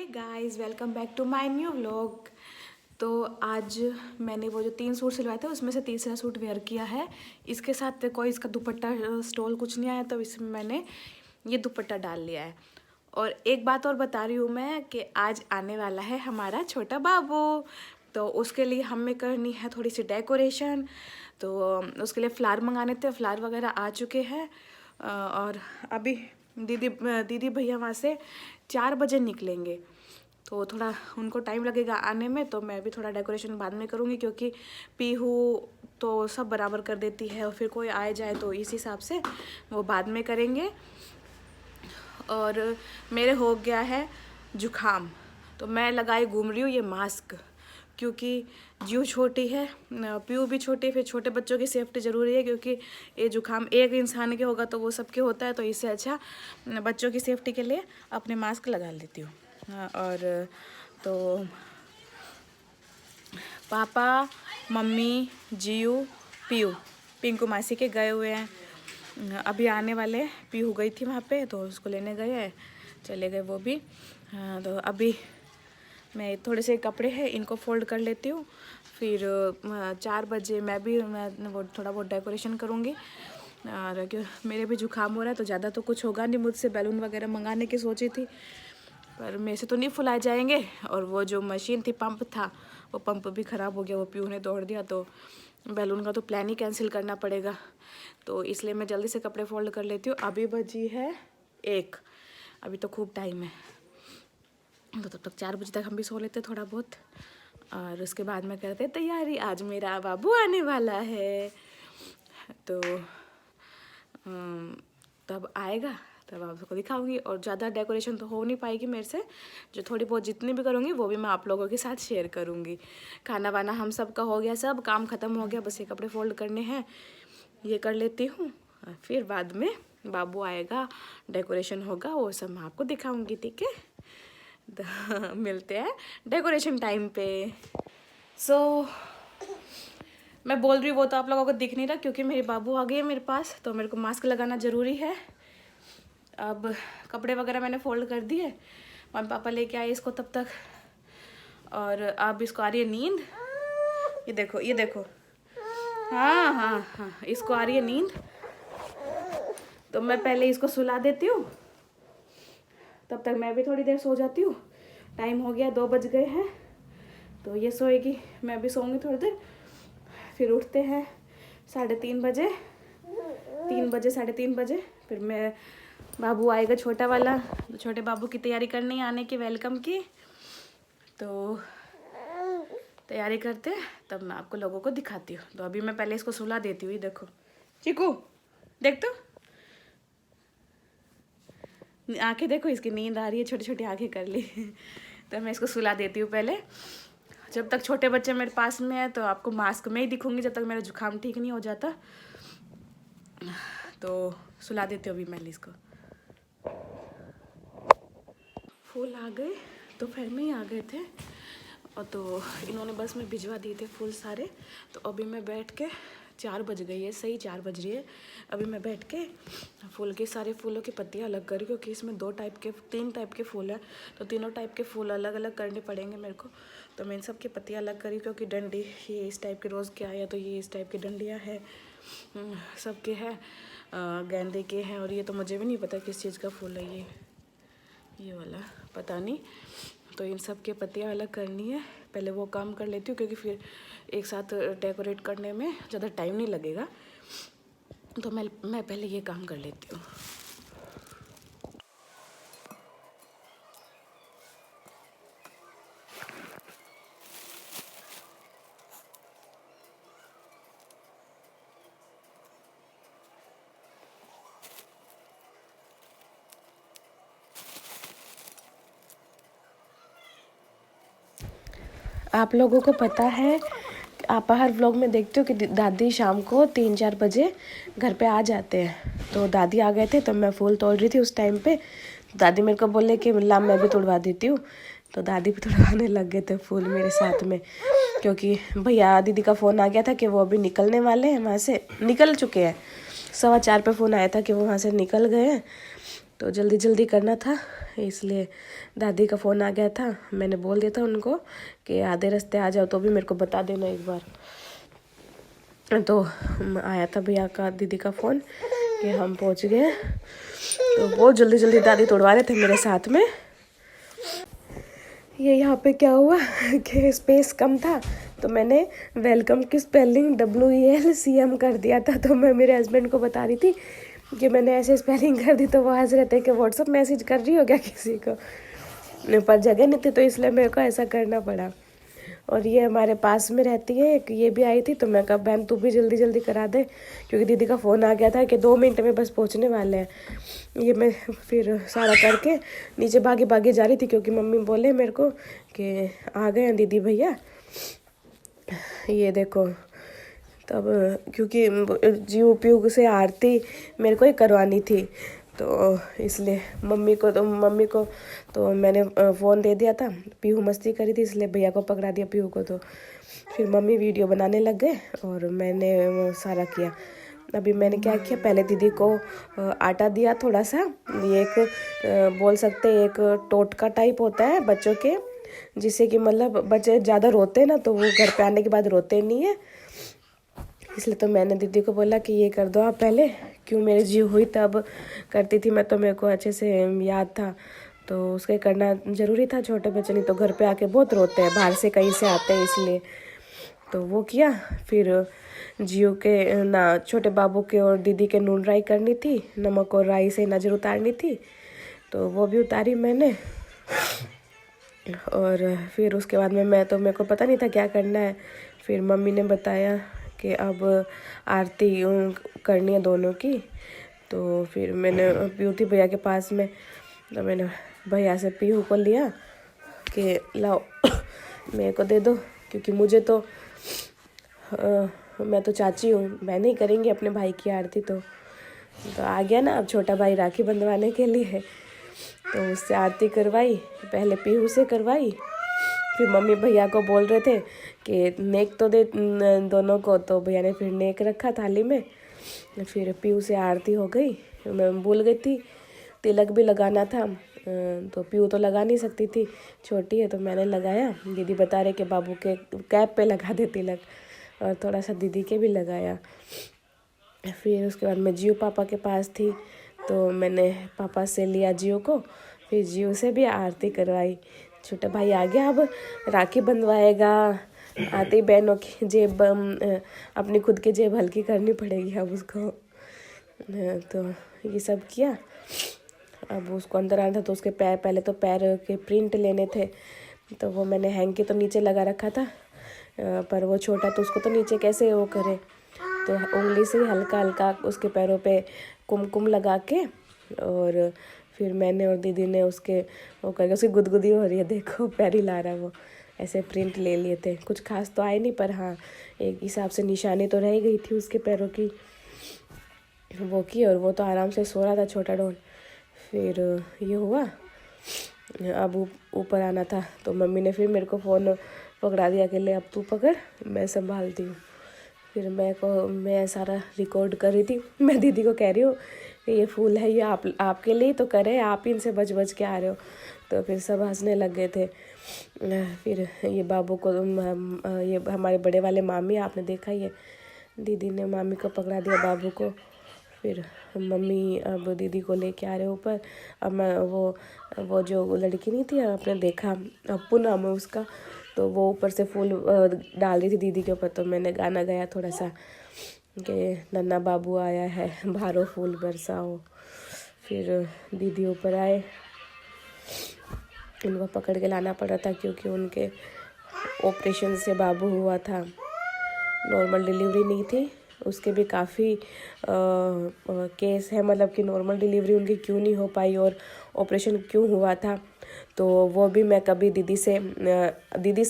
Guys, welcome back to my new vlog. तो आज मैंने वो जो 3 सूट सिलवाए थे उसमें से तीसरा सूट वेयर किया है। इसके साथ कोई इसका दुपट्टा स्टोल कुछ नहीं आया, तो इसमें मैंने ये दुपट्टा डाल लिया है। और एक बात और बता रही हूँ मैं कि आज आने वाला है हमारा छोटा बाबू, तो उसके लिए हमें करनी है थोड़ी सी डेकोरेशन। तो उसके लिए फ्लावर मंगाने थे, फ्लावर वगैरह आ चुके हैं। और अभी दीदी भैया वहाँ से 4 बजे निकलेंगे, तो थोड़ा उनको टाइम लगेगा आने में। तो मैं भी थोड़ा डेकोरेशन बाद में करूँगी, क्योंकि पीहू तो सब बराबर कर देती है और फिर कोई आए जाए तो इस हिसाब से वो बाद में करेंगे। और मेरे हो गया है जुखाम, तो मैं लगाए घूम रही हूँ ये मास्क, क्योंकि जीव छोटी है, पीयू भी छोटी है, फिर छोटे बच्चों की सेफ्टी ज़रूरी है। क्योंकि ये जुखाम एक इंसान के होगा तो वो सबके होता है, तो इससे अच्छा बच्चों की सेफ्टी के लिए अपने मास्क लगा लेती हूँ। और तो पापा, मम्मी, जीव, पीयू पिंकू मासी के गए हुए हैं, अभी आने वाले। पीहू गई थी वहाँ पे, तो उसको लेने गए हैं, चले गए वो भी। तो अभी मैं थोड़े से कपड़े हैं, इनको फोल्ड कर लेती हूँ, फिर 4 बजे मैं वो थोड़ा बहुत डेकोरेशन करूँगी। और क्यों मेरे भी जुकाम हो रहा है, तो ज़्यादा तो कुछ होगा नहीं मुझसे। बैलून वगैरह मंगाने की सोची थी, पर मेरे से तो नहीं फुलाए जाएंगे। और वो जो मशीन थी, पंप था, वो पंप भी ख़राब हो गया, वो पीहू ने तोड़ दिया, तो बैलून का तो प्लान ही कैंसिल करना पड़ेगा। तो इसलिए मैं जल्दी से कपड़े फोल्ड कर लेती हूँ। अभी बजी है 1, अभी तो खूब टाइम है, तो तब तक 4 बजे तक हम भी सो लेते थोड़ा बहुत, और उसके बाद में करते तैयारी। आज मेरा बाबू आने वाला है, तो तब आएगा तब आपको दिखाऊंगी। और ज़्यादा डेकोरेशन तो हो नहीं पाएगी मेरे से, जो थोड़ी बहुत जितनी भी करूँगी वो भी मैं आप लोगों के साथ शेयर करूँगी। खाना वाना हम सब का हो गया, सब काम ख़त्म हो गया, बस ये कपड़े फोल्ड करने हैं, ये कर लेती हूँ। फिर बाद में बाबू आएगा, डेकोरेशन होगा, वो सब मैं आपको दिखाऊँगी, ठीक है। तो मिलते हैं डेकोरेशन टाइम पे। मैं बोल रही हूँ वो तो आप लोगों को दिख नहीं रहा, क्योंकि मेरे बाबू आ गए मेरे पास, तो मेरे को मास्क लगाना ज़रूरी है। अब कपड़े वगैरह मैंने फोल्ड कर दिए, मम्मी पापा लेके आए इसको तब तक। और अब इसको आ रही है नींद, ये देखो ये देखो, हाँ हाँ हाँ, इसको आ रही है नींद, तो मैं पहले इसको सुला देती हूँ, तब तक मैं भी थोड़ी देर सो जाती हूँ। टाइम हो गया, 2 बज गए हैं, तो ये सोएगी, मैं भी सोऊंगी थोड़ी देर। फिर उठते हैं 3:30 बजे, 3 बजे 3:30 बजे। फिर मैं बाबू आएगा छोटा वाला, तो छोटे बाबू की तैयारी करनी है आने की, वेलकम की। तो तैयारी करते तब मैं आपको लोगों को दिखाती हूँ। तो अभी मैं पहले इसको सुला देती हूँ। ये देखो चीकू, देख तो आंखें देखो, इसकी नींद आ रही है, छोटी छोटी आंखें कर ली। तो मैं इसको सुला देती हूँ पहले। जब तक छोटे बच्चे मेरे पास में है तो आपको मास्क में ही दिखूंगी, जब तक मेरा जुकाम ठीक नहीं हो जाता। तो सुला देती हूँ अभी मैं इसको। फूल आ गए, दोपहर में ही आ गए थे, और तो इन्होंने बस में भिजवा दिए थे फूल सारे। तो अभी मैं बैठ के 4 बज गई है, सही 4 बज रही है। अभी मैं बैठ के फूल के सारे फूलों की पत्तियाँ अलग करी, क्योंकि इसमें 3 टाइप के फूल हैं, तो तीनों टाइप के फूल अलग अलग करने पड़ेंगे मेरे को। तो मैं इन सब की पत्तियाँ अलग करी, क्योंकि डंडी ये इस टाइप के रोज़ के आया, तो ये इस टाइप की डंडियाँ हैं, सबके हैं, गेंदे के हैं, और ये तो मुझे भी नहीं पता किस चीज़ का फूल है, ये वाला पता नहीं। तो इन सब के पत्तियाँ अलग करनी है, पहले वो काम कर लेती हूँ, क्योंकि फिर एक साथ डेकोरेट करने में ज़्यादा टाइम नहीं लगेगा। तो मैं पहले ये काम कर लेती हूँ। आप लोगों को पता है, आप हर व्लॉग में देखते हो कि दादी शाम को 3-4 बजे घर पे आ जाते हैं। तो दादी आ गए थे, तो मैं फूल तोड़ रही थी उस टाइम पे। दादी मेरे को बोले कि ला मैं भी तोड़वा देती हूँ, तो दादी भी तोड़वाने लग गए थे फूल मेरे साथ में। क्योंकि भैया दीदी का फ़ोन आ गया था कि वो अभी निकलने वाले हैं, वहाँ से निकल चुके हैं। 4:15 पे फ़ोन आया था कि वो वहाँ से निकल गए हैं। तो जल्दी जल्दी करना था, इसलिए दादी का फ़ोन आ गया था। मैंने बोल दिया था उनको कि आधे रास्ते आ जाओ तो भी मेरे को बता देना एक बार। तो आया था भैया का, दीदी का फ़ोन कि हम पहुंच गए। तो बहुत जल्दी जल्दी दादी तोड़वा रहे थे मेरे साथ में। ये यहाँ पे क्या हुआ कि स्पेस कम था, तो मैंने वेलकम की स्पेलिंग WELCM कर दिया था। तो मैं मेरे हस्बैंड को बता रही थी कि मैंने ऐसे स्पेलिंग कर दी, तो वो हंस रहे थे कि व्हाट्सअप मैसेज कर रही हो क्या किसी को, पर जगह नहीं थी तो इसलिए मेरे को ऐसा करना पड़ा। और ये हमारे पास में रहती है एक, ये भी आई थी, तो मैं कहा बहन तू भी जल्दी जल्दी करा दे, क्योंकि दीदी का फ़ोन आ गया था कि 2 मिनट में बस पहुंचने वाले हैं। ये मैं फिर सारा करके नीचे भागी भागी जा रही थी, क्योंकि मम्मी बोले मेरे को कि आ गए हैं दीदी भैया। ये देखो, तब क्योंकि जीव पीयू से आरती मेरे को ही करवानी थी, तो इसलिए मम्मी को तो मैंने फ़ोन दे दिया था। पीहू मस्ती करी थी, इसलिए भैया को पकड़ा दिया पीहू को। तो फिर मम्मी वीडियो बनाने लग गए और मैंने वो सारा किया। अभी मैंने क्या किया, पहले दीदी को आटा दिया थोड़ा सा। ये एक बोल सकते एक टोटका टाइप होता है बच्चों के, जिससे कि मतलब बच्चे ज़्यादा रोते हैं ना, तो वो घर पे आने के बाद रोते नहीं है। इसलिए तो मैंने दीदी को बोला कि ये कर दो आप पहले, क्यों मेरी जीव हुई तब करती थी मैं, तो मेरे को अच्छे से याद था। तो उसके करना ज़रूरी था, छोटे बच्चे नहीं तो घर पे आके बहुत रोते हैं, बाहर से कहीं से आते हैं इसलिए। तो वो किया। फिर जियो के ना छोटे बाबू के और दीदी के नून राई करनी थी, नमक और राई से नज़र उतारनी थी, तो वो भी उतारी मैंने। और फिर उसके बाद में मेरे को पता नहीं था क्या करना है। फिर मम्मी ने बताया कि अब आरती करनी है दोनों की। तो फिर मैंने पीहू थी भैया के पास में, तो मैंने भैया से पीहू को लिया कि लाओ मेरे को दे दो, क्योंकि मुझे तो मैं तो चाची हूँ, मैं नहीं करेंगी अपने भाई की आरती। तो आ गया ना अब छोटा भाई राखी बंधवाने के लिए, तो उससे आरती करवाई, पहले पीहू से करवाई। फिर मम्मी भैया को बोल रहे थे कि नेक तो दे दोनों को, तो भैया ने फिर नेक रखा थाली में। फिर पीहू से आरती हो गई। मैं भूल गई थी, तिलक भी लगाना था, तो पीहू तो लगा नहीं सकती थी, छोटी है, तो मैंने लगाया। दीदी बता रहे कि बाबू के कैप पे लगा दे तिलक, और थोड़ा सा दीदी के भी लगाया। फिर उसके बाद मैं जियो पापा के पास थी, तो मैंने पापा से लिया जियो को, फिर जियो से भी आरती करवाई। छोटा भाई आ गया, अब राखी बंधवाएगा। आते ही बहनों की जेब अपनी खुद की जेब हल्की करनी पड़ेगी अब उसको। तो ये सब किया। अब उसको अंदर आना था, तो उसके पैर, पहले तो पैर के प्रिंट लेने थे, तो वो मैंने हैंग के तो नीचे लगा रखा था, पर वो छोटा तो उसको तो नीचे कैसे वो करे, तो उंगली से हल्का हल्का उसके पैरों पे कुमकुम लगा के, और फिर मैंने और दीदी ने उसके वो करके, उसकी गुदगुदी हो रही है देखो, पैर हिला रहा है वो, ऐसे प्रिंट ले लिए थे। कुछ खास तो आए नहीं, पर हाँ एक हिसाब से निशानी तो रह गई थी उसके पैरों की, वो की। और वो तो आराम से सो रहा था छोटा डॉन। फिर ये हुआ, अब ऊपर आना था, तो मम्मी ने फिर मेरे को फ़ोन पकड़ा दिया कि ले अब तू पकड़, मैं संभालती हूँ। फिर मैं सारा रिकॉर्ड कर रही थी। मैं दीदी को कह रही हूँ कि ये फूल है, ये आपके लिए तो करे, आप ही इनसे बच बच के आ रहे हो। तो फिर सब हंसने लग गए थे। फिर ये बाबू को ये हमारे बड़े वाले मामी, आपने देखा, ये दीदी ने मामी को पकड़ा दिया बाबू को। फिर मम्मी अब दीदी को लेके आ रहे ऊपर। अब मैं वो जो लड़की नहीं थी, आपने देखा, अप्पू नाम है उसका, तो वो ऊपर से फूल डाल रही थी दीदी के ऊपर। तो मैंने गाना गाया थोड़ा सा कि नन्ना बाबू आया है, भारो फूल बरसाओ। फिर दीदी ऊपर आए, उनको पकड़ के लाना पड़ा था, क्योंकि उनके ऑपरेशन से बाबू हुआ था, नॉर्मल डिलीवरी नहीं थी। उसके भी काफ़ी केस है, मतलब कि नॉर्मल डिलीवरी उनकी क्यों नहीं हो पाई और ऑपरेशन क्यों हुआ था। तो वो भी मैं कभी दीदी से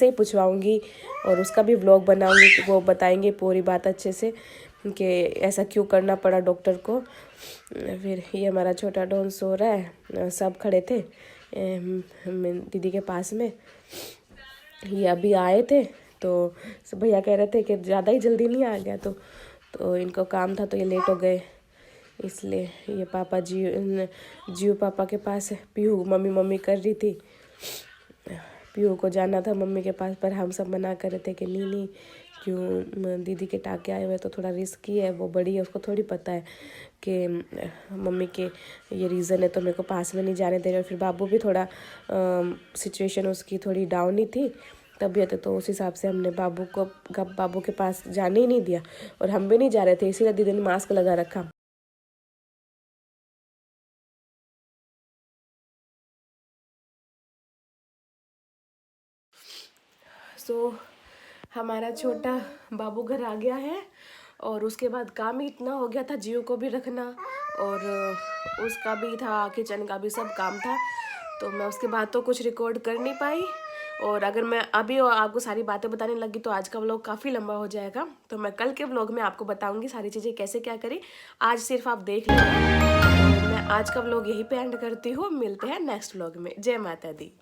ही पूछवाऊँगी, और उसका भी व्लॉग बनाऊँगी कि वो बताएंगे पूरी बात अच्छे से कि ऐसा क्यों करना पड़ा डॉक्टर को। फिर ये हमारा छोटा डॉन सो रहा है, सब खड़े थे दीदी के पास में। ये अभी आए थे, तो भैया कह रहे थे कि ज़्यादा ही जल्दी नहीं आ गया, तो इनको काम था तो ये लेट हो गए। इसलिए ये पापा जियो पापा के पास है। पीहू मम्मी मम्मी कर रही थी, पीहू को जाना था मम्मी के पास, पर हम सब मना कर रहे थे कि नहीं क्यों, दीदी के टाके आए हुए तो थोड़ा रिस्की है, वो बड़ी है, उसको थोड़ी पता है कि मम्मी के ये रीज़न है तो मेरे को पास में नहीं जाने दे रहे। और फिर बाबू भी थोड़ा सिचुएशन उसकी थोड़ी डाउन ही थी तबीयत है, तो उस हिसाब से हमने बाबू के पास जाने ही नहीं दिया, और हम भी नहीं जा रहे थे, इसीलिए दीदी ने मास्क लगा रखा। सो हमारा छोटा बाबू घर आ गया है, और उसके बाद काम ही इतना हो गया था, जियो को भी रखना और उसका भी था, किचन का भी सब काम था, तो मैं उसके बाद तो कुछ रिकॉर्ड कर नहीं पाई। और अगर मैं अभी आपको सारी बातें बताने लगी तो आज का व्लॉग काफ़ी लंबा हो जाएगा, तो मैं कल के व्लॉग में आपको बताऊंगी सारी चीज़ें कैसे क्या करें। आज सिर्फ आप देख लेना। तो मैं आज का व्लॉग यहीं पे एंड करती हूँ, मिलते हैं नेक्स्ट व्लॉग में। जय माता दी।